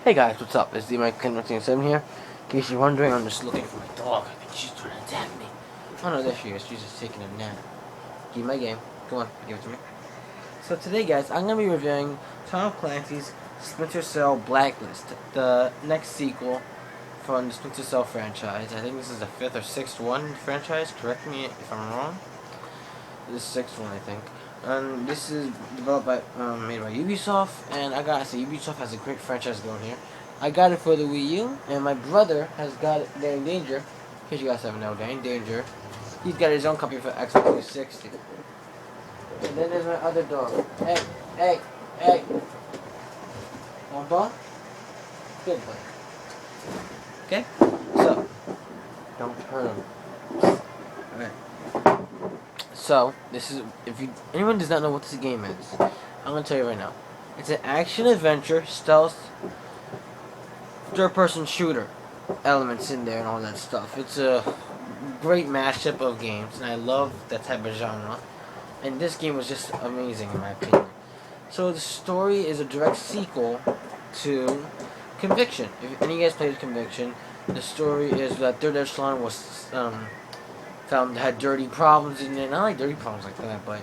Hey guys, what's up? It's D-Mike7 here. In case you're wondering, I'm just looking for my dog. I think she's trying to attack me. Oh no, there she is. She's just taking a nap. Give me my game. Come on, give it to me. So today, guys, I'm going to be reviewing Tom Clancy's Splinter Cell Blacklist, the next sequel from the Splinter Cell franchise. I think this is the 5th or 6th one franchise. Correct me if I'm wrong. This is the 6th one, I think. And this is developed by, made by Ubisoft, and I gotta say, Ubisoft has a great franchise going here. I got it for the Wii U, and my brother has got it, Danny Danger, in case you guys haven't known, Danny Danger. He's got his own copy for Xbox 360. And then there's my other dog. Hey! Want ball? Good boy. Okay? So, don't hurt him. Alright. So, this is, if anyone does not know what this game is, I'm going to tell you right now. It's an action-adventure, stealth, third-person shooter elements in there and all that stuff. It's a great mashup of games, and I love that type of genre. And this game was just amazing, in my opinion. So, the story is a direct sequel to Conviction. If any of you guys played Conviction, the story is that Third Echelon was, had dirty problems in it. Not like dirty problems like that, but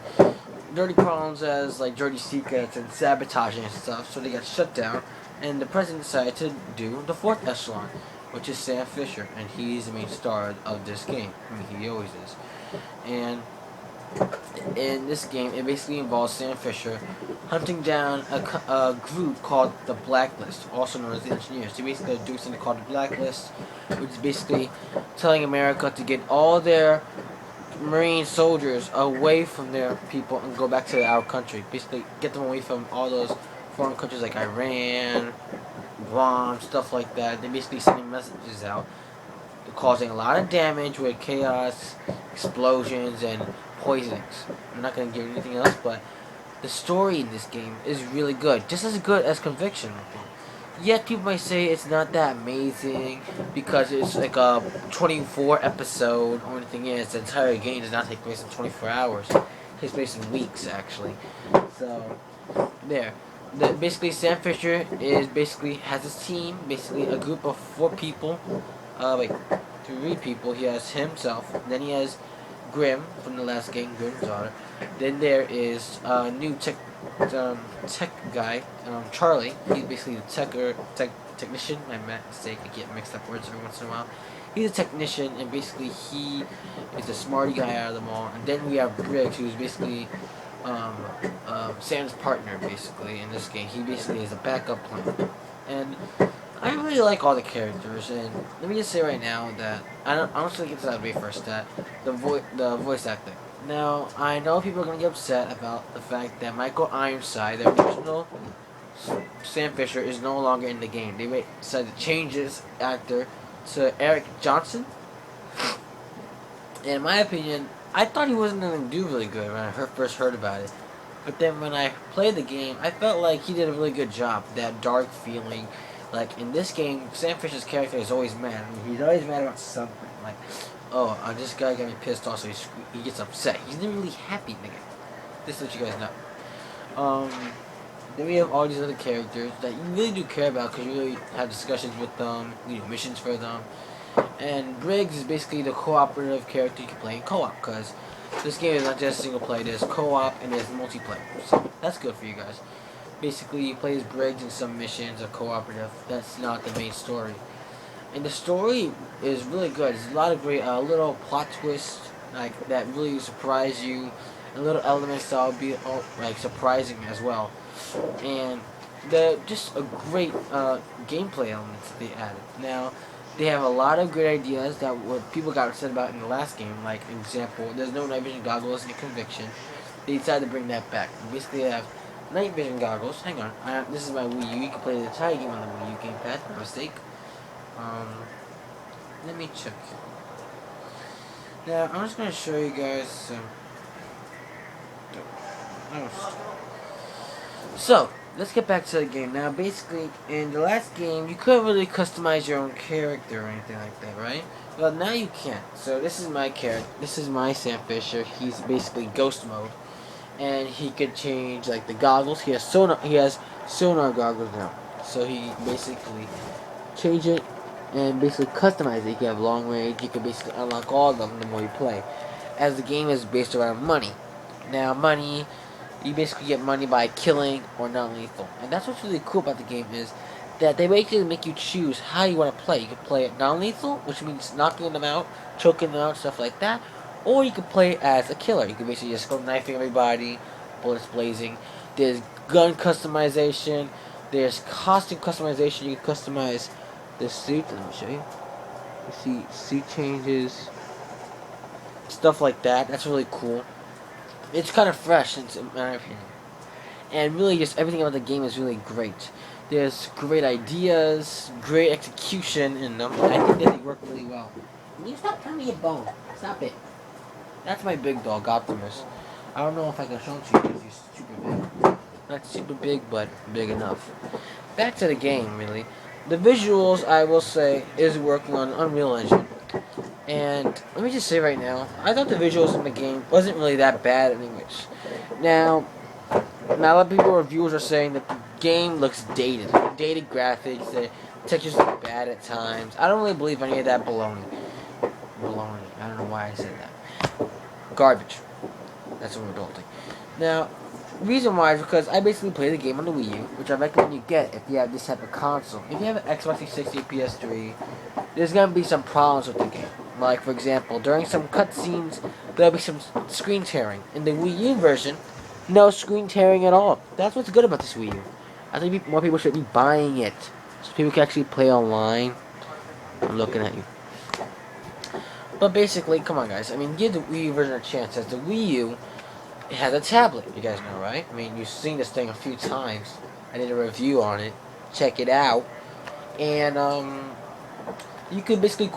dirty problems as like dirty secrets and sabotaging and stuff. So they got shut down, and the president decided to do the 4th Echelon, which is Sam Fisher, and he's the main star of this game. I mean, he always is. And in this game, it basically involves Sam Fisher hunting down a group called the Blacklist, also known as the Engineers. They basically do something called the Blacklist, which is basically telling America to get all their Marine soldiers away from their people and go back to our country. Basically, get them away from all those foreign countries like Iran, Guam, stuff like that. They're basically sending messages out, causing a lot of damage with chaos, explosions, and poisonings. I'm not going to give you anything else, but the story in this game is really good. Just as good as Conviction. Yet people might say it's not that amazing because it's like a 24 episode. Only thing is, the entire game does not take place in 24 hours. It takes place in weeks, actually. So, there. Basically, Sam Fisher has his team, basically a group of 4 people. 3 people. He has himself. Then he has Grim from the last game, Grim's daughter. Then there is a new tech guy, Charlie. He's basically the technician. My mistake, I get mixed up words every once in a while. He's a technician, and basically he is the smarty guy out of them all. And then we have Briggs, who's basically Sam's partner, basically, in this game. He basically is a backup plan. And I really like all the characters, and let me just say right now that I'm just gonna get to that way first. That the voice acting. Now I know people are gonna get upset about the fact that Michael Ironside, the original Sam Fisher, is no longer in the game. They decided to change this actor to Eric Johnson. And in my opinion, I thought he wasn't gonna do really good when I first heard about it. But then when I played the game, I felt like he did a really good job. That dark feeling. Like, in this game, Sam Fisher's character is always mad. I mean, he's always mad about something. Like, oh, this guy got me pissed off, so he gets upset. He's never really happy in the game. This is what you guys know. Then we have all these other characters that you really do care about because you really have discussions with them, you do missions for them. And Briggs is basically the cooperative character you can play in co-op, because this game is not just single player, there's co-op and there's multiplayer. So, that's good for you guys. Basically, you play as Briggs in some missions or cooperative. That's not the main story. And the story is really good. There's a lot of great little plot twists like that really surprise you, and little elements that will be surprising as well. And just a great gameplay elements that they added. Now, they have a lot of great ideas that what people got upset about in the last game. Like, example, there's no night vision goggles in Conviction. They decided to bring that back. Basically, they have night vision goggles. Hang on. This is my Wii U. You can play the entire game on the Wii U gamepad. No mistake. Let me check. Now, I'm just going to show you guys some. So, let's get back to the game. Now, basically, in the last game, you couldn't really customize your own character or anything like that, right? Well, now you can. So, this is my character. This is my Sam Fisher. He's basically ghost mode. And he could change like the goggles. He has sonar goggles now. So he basically change it and basically customize it. You can have long range. You can basically unlock all of them the more you play, as the game is based around money. Now, money, you basically get money by killing or non-lethal, and that's what's really cool about the game is that they basically make you choose how you want to play. You can play it non-lethal, which means knocking them out, choking them out, stuff like that, or you can play it as a killer. You can basically just go knifing everybody, bullets blazing. There's gun customization. There's costume customization. You can customize the suit. Let me show you. You see suit changes, stuff like that. That's really cool. It's kind of fresh, in my opinion. And really, just everything about the game is really great. There's great ideas, great execution in them. I think that they work really well. Will you stop trying to get bone? Stop it. That's my big dog, Optimus. I don't know if I can show it to you because he's super big. Not super big, but big enough. Back to the game, really. The visuals, I will say, is working on Unreal Engine. And let me just say right now, I thought the visuals in the game wasn't really that bad anyways. Now a lot of people, reviewers, are saying that the game looks dated. Dated graphics, the textures look bad at times. I don't really believe any of that baloney. Baloney. I don't know why I said that. Garbage. That's what we're adulting. Now, reason why is because I basically play the game on the Wii U, which I recommend you get if you have this type of console. If you have an Xbox 360 or PS3, there's going to be some problems with the game. Like, for example, during some cutscenes, there'll be some screen tearing. In the Wii U version, no screen tearing at all. That's what's good about this Wii U. I think more people should be buying it, so people can actually play online. I'm looking at you. But basically, come on guys, I mean, give the Wii U version a chance, as the Wii U, it has a tablet, you guys know, right? I mean, you've seen this thing a few times. I did a review on it. Check it out. And, you can basically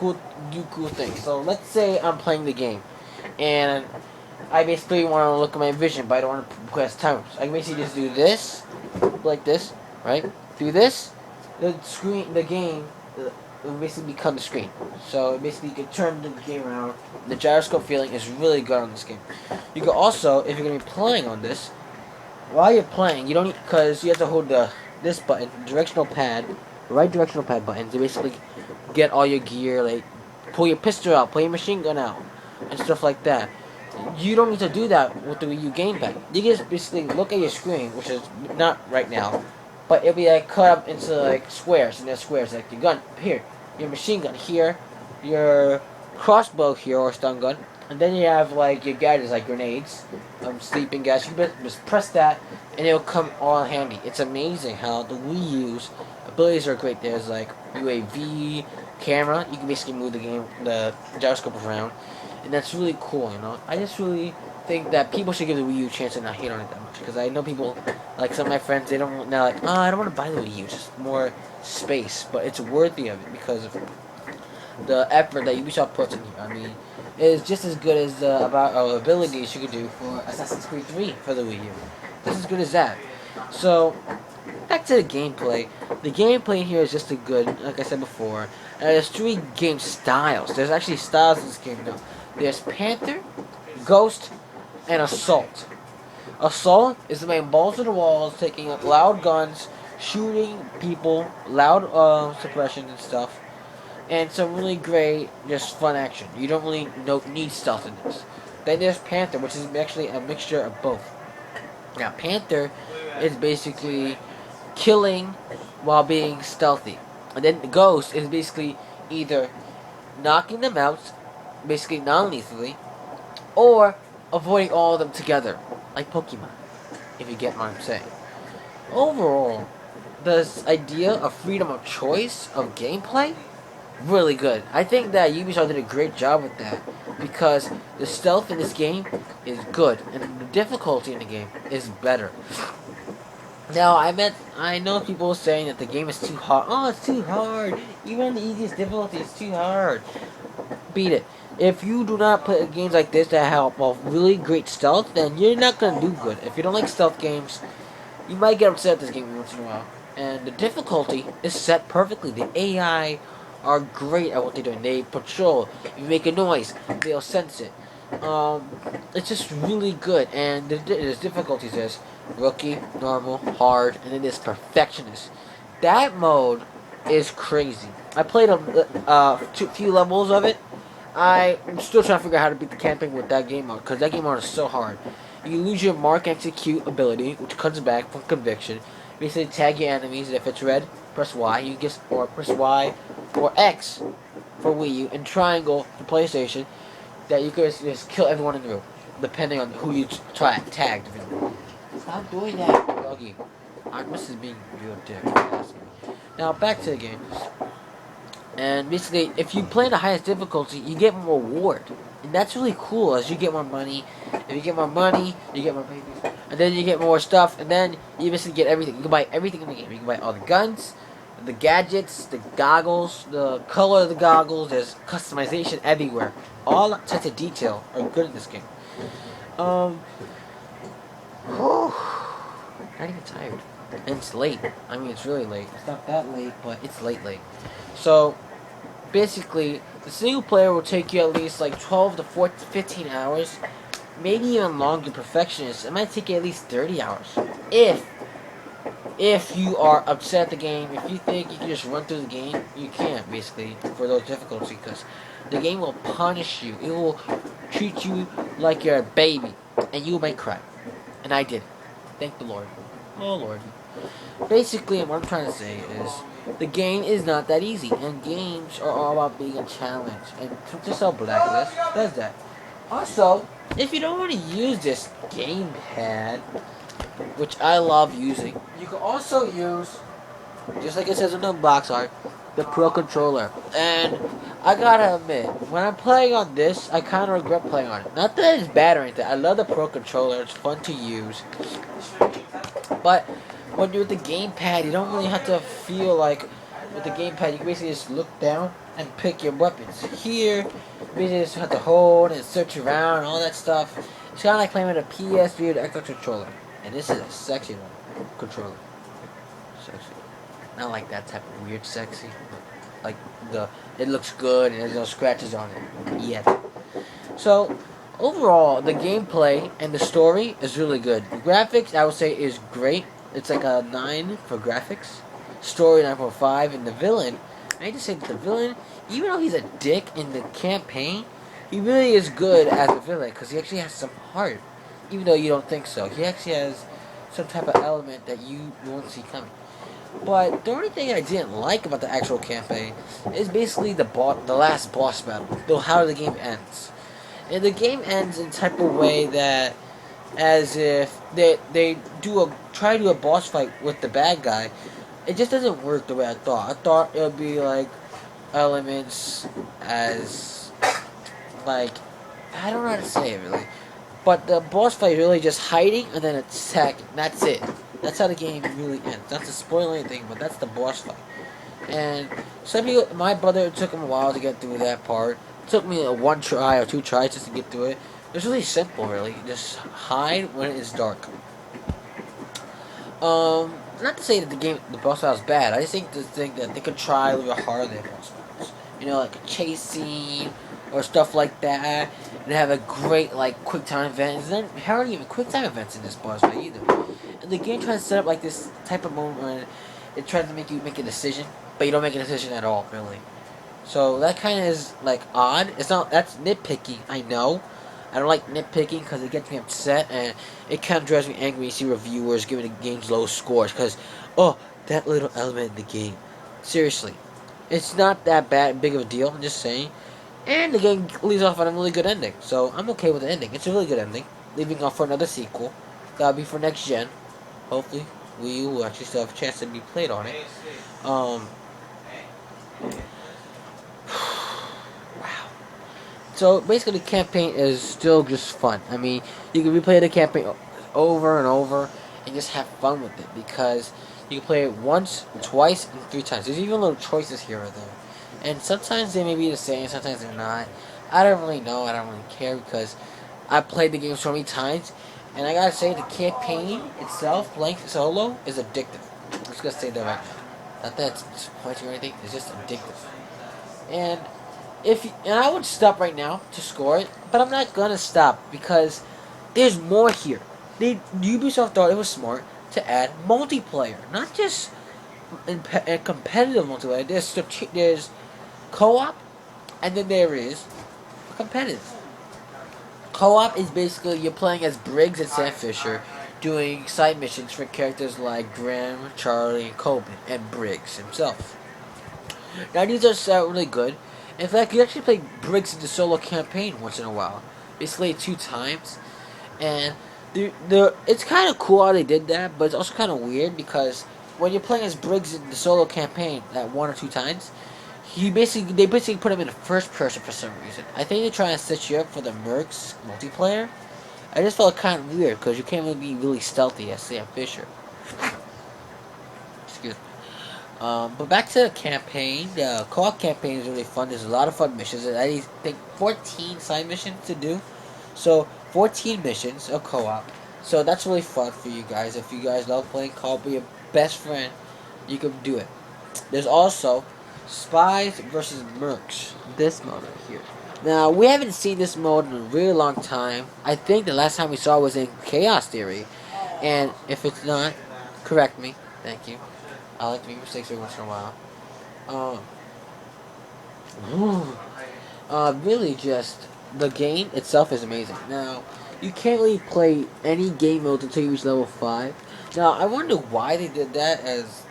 do cool things. So, let's say I'm playing the game, and I basically want to look at my vision, but I don't want to press timers. I can basically just do this, like this, right? Do this, the game will basically become the screen. So basically you can turn the game around. The gyroscope feeling is really good on this game. You can also, if you're going to be playing on this, while you're playing, you don't need, because you have to hold this button, directional pad, right directional pad button, to basically get all your gear, like pull your pistol out, pull your machine gun out, and stuff like that. You don't need to do that with the Wii U gamepad. You can just basically look at your screen, which is not right now, but it'll be like cut up into like squares, and there's squares like your gun here, your machine gun here, your crossbow here or stun gun, and then you have like your gadgets like grenades, sleeping gas. You can just press that, and it'll come all handy. It's amazing how the Wii U's abilities are great. There's like UAV, camera. You can basically move the gyroscope around. And that's really cool, you know. I just really think that people should give the Wii U a chance and not hate on it that much. Because I know people, like some of my friends, they're like, I don't want to buy the Wii U. It's just more space. But it's worthy of it because of the effort that Ubisoft puts in here. I mean, it's just as good as the abilities you could do for Assassin's Creed 3 for the Wii U. Just as good as that. So, back to the gameplay. The gameplay in here is just as good, like I said before. And there's 3 game styles. There's actually styles in this game now. There's Panther, Ghost, and Assault. Assault is the main balls to the walls, taking up loud guns, shooting people, loud suppression and stuff, and some really great, just fun action. You don't really need stealth in this. Then there's Panther, which is actually a mixture of both. Now, Panther is basically killing while being stealthy. And then the Ghost is basically either knocking them out, basically non-lethally, or avoiding all of them together, like Pokemon, if you get what I'm saying. Overall, this idea of freedom of choice of gameplay, really good. I think that Ubisoft did a great job with that, because the stealth in this game is good, and the difficulty in the game is better. Now, I know people saying that the game is too hard. Oh, it's too hard. Even the easiest difficulty is too hard. Beat it. If you do not play games like this that have really great stealth, then you're not going to do good. If you don't like stealth games, you might get upset at this game once in a while. And the difficulty is set perfectly. The AI are great at what they're doing. They patrol. If you make a noise, they'll sense it. It's just really good. And there's difficulties. There's rookie, normal, hard, and then there's perfectionist. That mode is crazy. I played a few levels of it. I'm still trying to figure out how to beat the campaign with that game mode, because that game mode is so hard. You lose your mark execute ability, which comes back from conviction. Basically, tag your enemies. If it's red, press Y. You get or press Y or X for Wii U, and triangle for PlayStation. That you can just kill everyone in the room, depending on who you tagged. Stop doing that, doggy. This is being real dick. Now back to the game. And basically, if you play the highest difficulty, you get more reward. And that's really cool, as you get more money. If you get more money, you get more babies. And then you get more stuff, and then you basically get everything. You can buy everything in the game. You can buy all the guns, the gadgets, the goggles, the color of the goggles. There's customization everywhere. All types of detail are good in this game. Whew, not even tired. And it's late. I mean, it's really late. It's not that late, but it's late. So, basically, the single player will take you at least like 12 to 15 hours. Maybe even longer, perfectionist. It might take you at least 30 hours. If you are upset at the game, if you think you can just run through the game, you can't, basically, for those difficulties, because the game will punish you. It will treat you like you're a baby, and you might cry. And I did. Thank the Lord. Oh, Lord. Basically, what I'm trying to say is, the game is not that easy, and games are all about being a challenge, and just how Blacklist does that. Also, if you don't want to use this gamepad, which I love using, you can also use, just like it says in the box art, the Pro Controller. And I gotta admit, when I'm playing on this, I kind of regret playing on it. Not that it's bad or anything. I love the Pro Controller. It's fun to use. But when you're with the gamepad, you don't really have to feel like with the gamepad, you can basically just look down and pick your weapons. Here, you basically just have to hold and search around and all that stuff. It's kind of like playing with a PS3 or the Xbox controller. And this is a sexy one. Controller. Sexy. Not like that type of weird sexy. Like it looks good and there's no scratches on it yet. So, overall, the gameplay and the story is really good. The graphics, I would say, is great. It's like a 9 for graphics. Story 9.5, and the villain, I hate to say that the villain, even though he's a dick in the campaign, he really is good as a villain, because he actually has some heart. Even though you don't think so. He actually has some type of element that you won't see coming. But the only thing I didn't like about the actual campaign is basically the last boss battle, how the game ends. And the game ends in type of way that, as if they try to do a boss fight with the bad guy, it just doesn't work the way I thought. I thought it would be like elements as like, I don't know how to say it really. But the boss fight is really just hiding and then attacking. That's it. That's how the game really ends. Not to spoil anything, but that's the boss fight. And some people, my brother, it took him a while to get through that part. It took me 1 try or 2 tries just to get through it. It's really simple, really. Just hide when it's dark. Not to say that the boss battle is bad. I just think that they could try a little bit harder than boss battles. You know, like a chase scene or stuff like that. And have a great, like, quick time event. And then hardly even quick time events in this boss fight either. And the game tries to set up like this type of moment where it tries to make you make a decision, but you don't make a decision at all, really. So that kind of is like odd. That's nitpicky, I know. I don't like nitpicking because it gets me upset, and it kind of drives me angry to see reviewers giving the game's low scores because, oh, that little element in the game. Seriously, it's not that big of a deal. I'm just saying. And the game leaves off on a really good ending, so I'm okay with the ending. It's a really good ending, leaving off for another sequel. That'll be for next gen. Hopefully, WiiU will actually still have a chance to be played on it. Wow. So basically, the campaign is still just fun. I mean, you can replay the campaign over and over and just have fun with it because you can play it once, twice, and 3 times. There's even little choices here or there, and sometimes they may be the same, sometimes they're not. I don't really know. I don't really care because I played the game so many times, and I gotta say the campaign itself, playing solo, is addictive. I'm just gonna say that right now. Not that it's disappointing or anything. It's just addictive, and. And I would stop right now to score it, but I'm not gonna stop because there's more here. Ubisoft thought it was smart to add multiplayer, not just in competitive multiplayer, there's co-op, and then there is competitive. Co-op is basically you're playing as Briggs and Sam Fisher, doing side missions for characters like Graham, Charlie, Coben, and Briggs himself. Now these are really good. In fact, you actually play Briggs in the solo campaign once in a while, basically 2 times, and it's kind of cool how they did that, but it's also kind of weird because when you're playing as Briggs in the solo campaign at 1 or 2 times, they basically put him in the first person for some reason. I think they're trying to set you up for the Mercs multiplayer. I just felt kind of weird because you can't really be really stealthy as Sam Fisher. Excuse me. But back to the campaign. The co-op campaign is really fun. There's a lot of fun missions. I think 14 side missions to do. So 14 missions of co-op. So that's really fun for you guys. If you guys love playing co-op with your best friend, you can do it. There's also Spies versus Mercs. This mode right here. Now we haven't seen this mode in a really long time. I think the last time we saw it was in Chaos Theory. And if it's not, correct me. Thank you. I like to make mistakes every once in a while. Really just, the game itself is amazing. Now, you can't really play any game modes until you reach level 5. Now, I wonder why they did that, as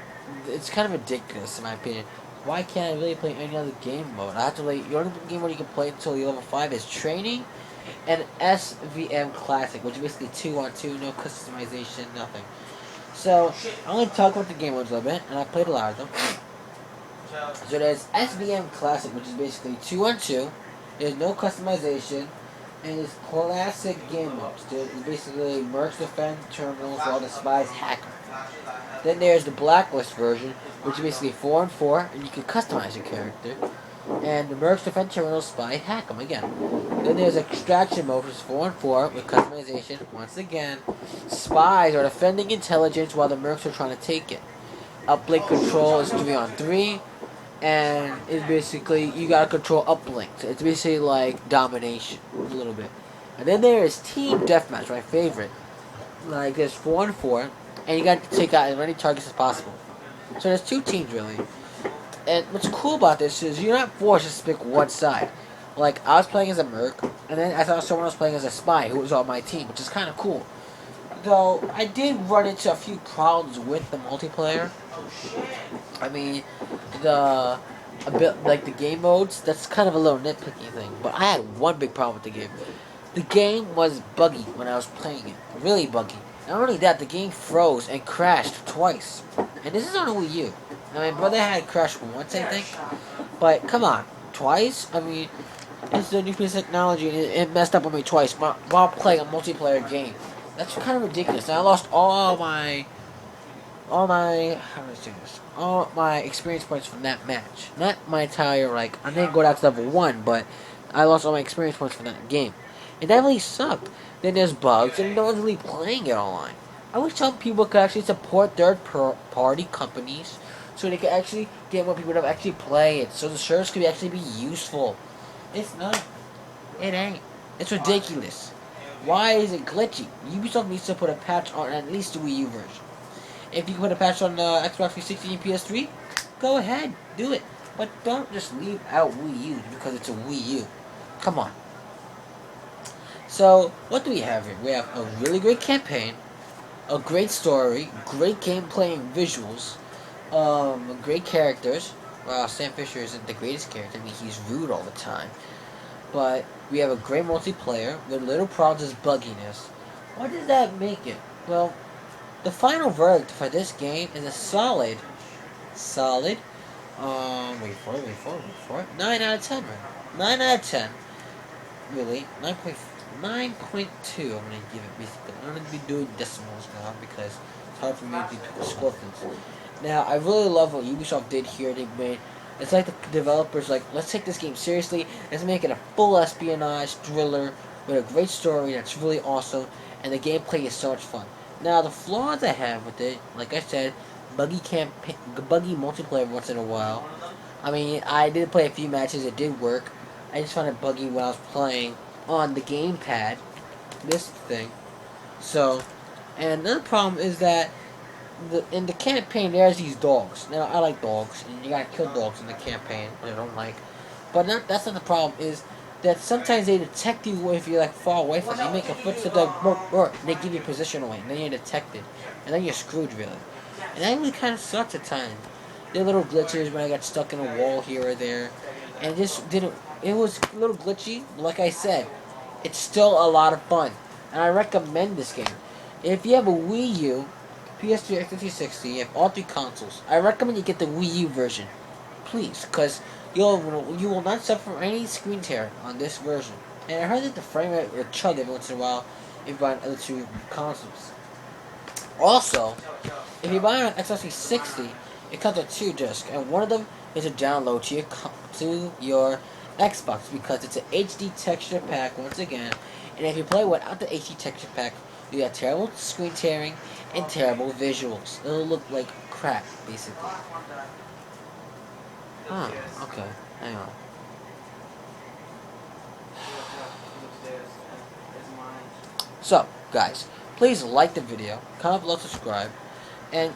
it's kind of ridiculous in my opinion. Why can't I really play any other game mode? I have to play, the only game mode you can play until you're level 5 is Training and SVM Classic, which is basically 2-on-2, no customization, nothing. So, I'm going to talk about the game modes a little bit, and I played a lot of them. So there's SVM Classic, which is basically 2-on-2, there's no customization, and it's classic game modes. It's basically Mercs defend terminals while the spies hack them. Then there's the Blacklist version, which is basically 4-on-4, and you can customize your character. And the Mercs defend terminals, spy hack them again. Then there's Extraction mode, which is 4-on-4 with customization. Once again, spies are defending intelligence while the Mercs are trying to take it. Uplink control is 3-on-3, and it's basically you gotta control uplink. So it's basically like domination a little bit. And then there is Team Deathmatch, my favorite. Like there's 4-on-4, and you got to take out as many targets as possible. So there's 2 teams really. And what's cool about this is you're not forced to pick one side. Like, I was playing as a Merc, and then I thought someone was playing as a Spy who was on my team, which is kind of cool. Though, I did run into a few problems with the multiplayer. I mean, a bit like the game modes, that's kind of a little nitpicky thing. But I had one big problem with the game. The game was buggy when I was playing it. Really buggy. Not only that, the game froze and crashed twice. And this is on a Wii U. Now, my brother had crashed once, I think. But, come on. Twice? I mean, it's the new piece of technology, and it messed up on me twice while playing a multiplayer game. That's kind of ridiculous. And I lost all my how do I say this? All my experience points from that match. Not my entire, like, I didn't go down to level 1, but I lost all my experience points from that game. And that really sucked. Then there's bugs, and no one's really playing it online. I wish some people could actually support third-party companies so they could actually get more people to actually play it, so the servers could actually be useful. It's not. It ain't. It's ridiculous. Why is it glitchy? Ubisoft needs to put a patch on at least the Wii U version. If you can put a patch on Xbox 360 and PS3, go ahead, do it. But don't just leave out Wii U because it's a Wii U. Come on. So, what do we have here? We have a really great campaign, a great story, great gameplay and visuals, great characters. Well, Sam Fisher isn't the greatest character. I mean, he's rude all the time. But we have a great multiplayer with little problems as bugginess. Why does that make it? Well, the final verdict for this game is a solid, wait for it, 9 out of 10, man. 9 out of 10. Really, 9.2 I'm going to give it, basically. I'm going to be doing decimals now because it's hard for me to do score things. Now, I really love what Ubisoft did here. It's like the developers like, let's take this game seriously, let's make it a full espionage thriller with a great story that's really awesome, and the gameplay is so much fun. Now, the flaws I have with it, like I said, buggy multiplayer once in a while. I mean, I did play a few matches, it did work. I just found it buggy when I was playing on the gamepad, this thing. So, and another problem is that in the campaign, there's these dogs. Now I like dogs, and you gotta kill dogs in the campaign. I don't like, but that's not the problem. Is that sometimes they detect you if you're like far away from them. You make a footstep, like and they give you position away, and then you're detected, and then you're screwed really. And that really kind of sucks at times. There are little glitches when I got stuck in a wall here or there, and it just didn't. It was a little glitchy. Like I said, it's still a lot of fun, and I recommend this game. If you have a Wii U, PS3, Xbox 360, you have all three consoles. I recommend you get the Wii U version, please, because you will not suffer from any screen tear on this version. And I heard that the frame rate will chug every once in a while if you buy other two consoles. Also, if you buy an Xbox 360, it comes with two discs, and one of them is a download to your Xbox because it's an HD texture pack once again. And if you play without the HD texture pack, you got terrible screen tearing and terrible visuals. It'll look like crap, basically. Huh, okay, hang on. So, guys, please like the video, comment below, subscribe, and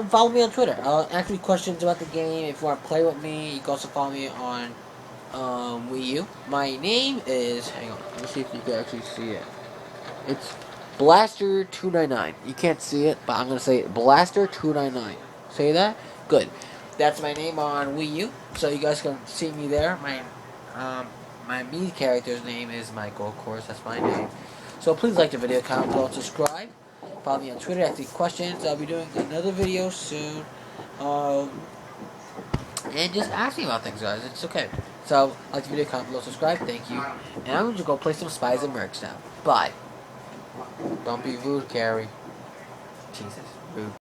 follow me on Twitter. I'll ask me questions about the game. If you want to play with me, you can also follow me on Wii U. My name is, hang on, let me see if you can actually see it. It's Blaster299. You can't see it, but I'm going to say it, Blaster299. Say that? Good. That's my name on Wii U, so you guys can see me there. My me character's name is Michael, of course, that's my name. So please like the video, comment below, subscribe. Follow me on Twitter, ask me questions. I'll be doing another video soon. And just ask me about things, guys. It's okay. So, like the video, comment below, subscribe. Thank you. And I'm going to go play some Spies and Mercs now. Bye. Don't be rude, Carrie. Jesus, rude.